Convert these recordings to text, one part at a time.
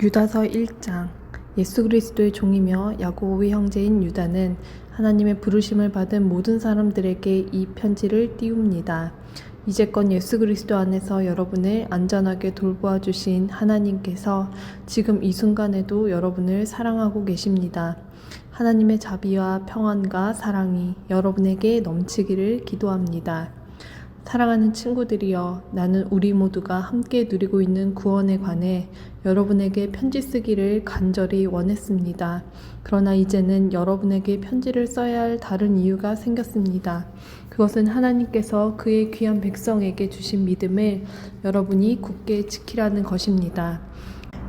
유다서 1장. 예수 그리스도의 종이며 야고보의 형제인 유다는 하나님의 부르심을 받은 모든 사람들에게 이 편지를 띄웁니다. 이제껏 예수 그리스도 안에서 여러분을 안전하게 돌보아 주신 하나님께서 지금 이 순간에도 여러분을 사랑하고 계십니다. 하나님의 자비와 평안과 사랑이 여러분에게 넘치기를 기도합니다. 사랑하는 친구들이여, 나는 우리 모두가 함께 누리고 있는 구원에 관해 여러분에게 편지 쓰기를 간절히 원했습니다. 그러나 이제는 여러분에게 편지를 써야 할 다른 이유가 생겼습니다. 그것은 하나님께서 그의 귀한 백성에게 주신 믿음을 여러분이 굳게 지키라는 것입니다.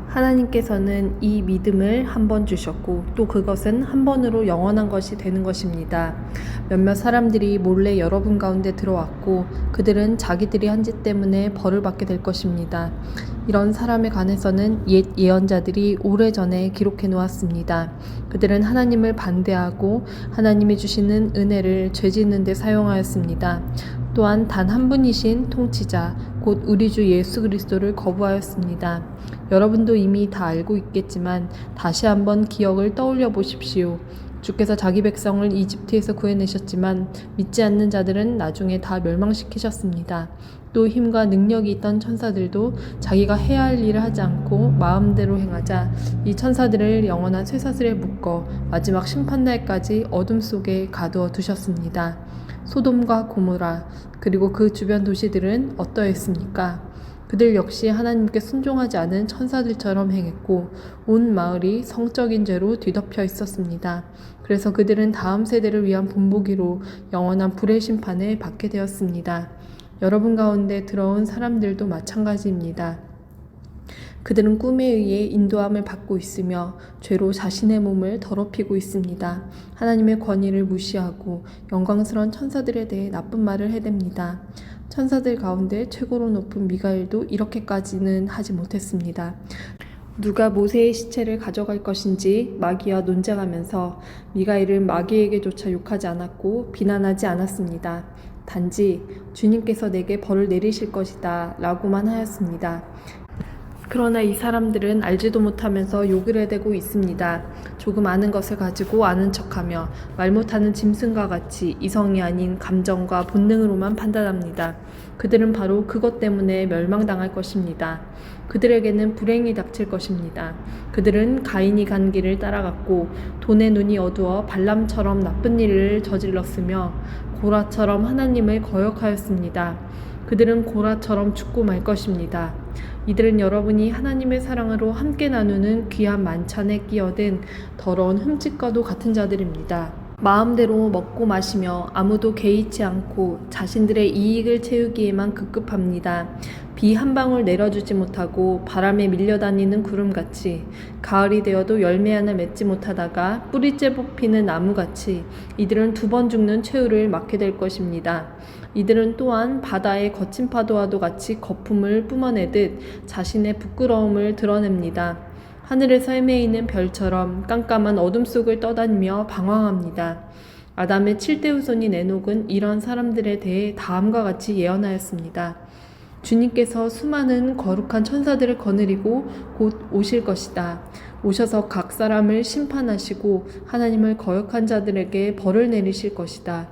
하나님께서는 이 믿음을 한 번 주셨고 또 그것은 한 번으로 영원한 것이 되는 것입니다. 몇몇 사람들이 몰래 여러분 가운데 들어왔고 그들은 자기들이 한 짓 때문에 벌을 받게 될 것입니다. 이런 사람에 관해서는 옛 예언자들이 오래전에 기록해 놓았습니다. 그들은 하나님을 반대하고 하나님이 주시는 은혜를 죄 짓는 데 사용하였습니다. 또한 단 한 분이신 통치자 곧 우리 주 예수 그리스도를 거부하였습니다. 여러분도 이미 다 알고 있겠지만 다시 한번 기억을 떠올려 보십시오. 주께서 자기 백성을 이집트에서 구해내셨지만 믿지 않는 자들은 나중에 다 멸망시키셨습니다. 또 힘과 능력이 있던 천사들도 자기가 해야 할 일을 하지 않고 마음대로 행하자 이 천사들을 영원한 쇠사슬에 묶어 마지막 심판날까지 어둠 속에 가두어 두셨습니다. 소돔과 고모라 그리고 그 주변 도시들은 어떠했습니까? 그들 역시 하나님께 순종하지 않은 천사들처럼 행했고 온 마을이 성적인 죄로 뒤덮여 있었습니다. 그래서 그들은 다음 세대를 위한 본보기로 영원한 불의 심판을 받게 되었습니다. 여러분 가운데 들어온 사람들도 마찬가지입니다. 그들은 꿈에 의해 인도함을 받고 있으며 죄로 자신의 몸을 더럽히고 있습니다. 하나님의 권위를 무시하고 영광스러운 천사들에 대해 나쁜 말을 해댑니다. 천사들 가운데 최고로 높은 미가엘도 이렇게까지는 하지 못했습니다. 누가 모세의 시체를 가져갈 것인지 마귀와 논쟁하면서 미가엘은 마귀에게조차 욕하지 않았고 비난하지 않았습니다. 단지 주님께서 내게 벌을 내리실 것이다 라고만 하였습니다. 그러나 이 사람들은 알지도 못하면서 욕을 해대고 있습니다. 조금 아는 것을 가지고 아는 척하며 말 못하는 짐승과 같이 이성이 아닌 감정과 본능으로만 판단합니다. 그들은 바로 그것 때문에 멸망당할 것입니다. 그들에게는 불행이 닥칠 것입니다. 그들은 가인이 간 길을 따라갔고 돈의 눈이 어두워 발람처럼 나쁜 일을 저질렀으며 고라처럼 하나님을 거역하였습니다. 그들은 고라처럼 죽고 말 것입니다. 이들은 여러분이 하나님의 사랑으로 함께 나누는 귀한 만찬에 끼어든 더러운 흠집과도 같은 자들입니다. 마음대로 먹고 마시며 아무도 개의치 않고 자신들의 이익을 채우기에만 급급합니다. 비 한 방울 내려주지 못하고 바람에 밀려다니는 구름같이 가을이 되어도 열매 하나 맺지 못하다가 뿌리째 뽑히는 나무같이 이들은 두 번 죽는 최후를 맞게 될 것입니다. 이들은 또한 바다의 거친 파도와도 같이 거품을 뿜어내듯 자신의 부끄러움을 드러냅니다. 하늘에서 헤매이는 별처럼 깜깜한 어둠 속을 떠다니며 방황합니다. 아담의 7대 후손인 에녹은 이런 사람들에 대해 다음과 같이 예언하였습니다. 주님께서 수많은 거룩한 천사들을 거느리고 곧 오실 것이다. 오셔서 각 사람을 심판하시고 하나님을 거역한 자들에게 벌을 내리실 것이다.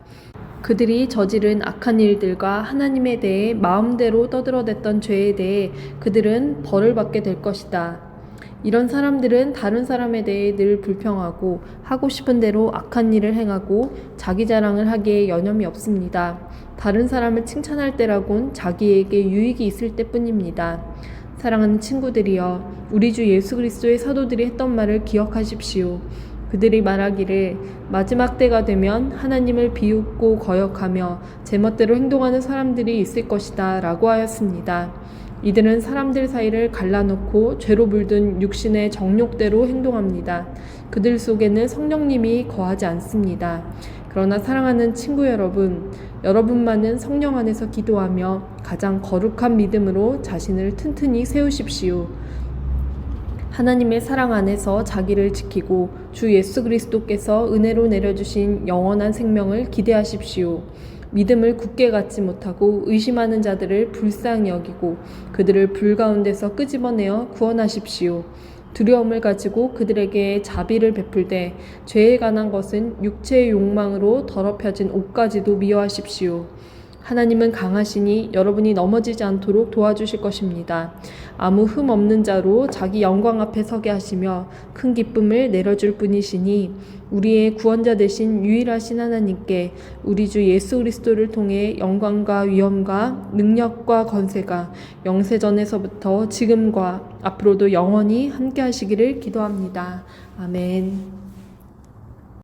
그들이 저지른 악한 일들과 하나님에 대해 마음대로 떠들어댔던 죄에 대해 그들은 벌을 받게 될 것이다. 이런 사람들은 다른 사람에 대해 늘 불평하고 하고 싶은 대로 악한 일을 행하고 자기 자랑을 하기에 여념이 없습니다. 다른 사람을 칭찬할 때라곤 자기에게 유익이 있을 때뿐입니다. 사랑하는 친구들이여, 우리 주 예수 그리스도의 사도들이 했던 말을 기억하십시오. 그들이 말하기를 마지막 때가 되면 하나님을 비웃고 거역하며 제멋대로 행동하는 사람들이 있을 것이다 라고 하였습니다. 이들은 사람들 사이를 갈라놓고 죄로 물든 육신의 정욕대로 행동합니다. 그들 속에는 성령님이 거하지 않습니다. 그러나 사랑하는 친구 여러분, 여러분만은 성령 안에서 기도하며 가장 거룩한 믿음으로 자신을 튼튼히 세우십시오. 하나님의 사랑 안에서 자기를 지키고 주 예수 그리스도께서 은혜로 내려주신 영원한 생명을 기대하십시오. 믿음을 굳게 갖지 못하고 의심하는 자들을 불쌍히 여기고 그들을 불 가운데서 끄집어내어 구원하십시오. 두려움을 가지고 그들에게 자비를 베풀되 죄에 관한 것은 육체의 욕망으로 더럽혀진 옷까지도 미워하십시오. 하나님은 강하시니 여러분이 넘어지지 않도록 도와주실 것입니다. 아무 흠 없는 자로 자기 영광 앞에 서게 하시며 큰 기쁨을 내려줄 분이시니 우리의 구원자 되신 유일하신 하나님께 우리 주 예수 그리스도를 통해 영광과 위엄과 능력과 권세가 영세전에서부터 지금과 앞으로도 영원히 함께 하시기를 기도합니다. 아멘.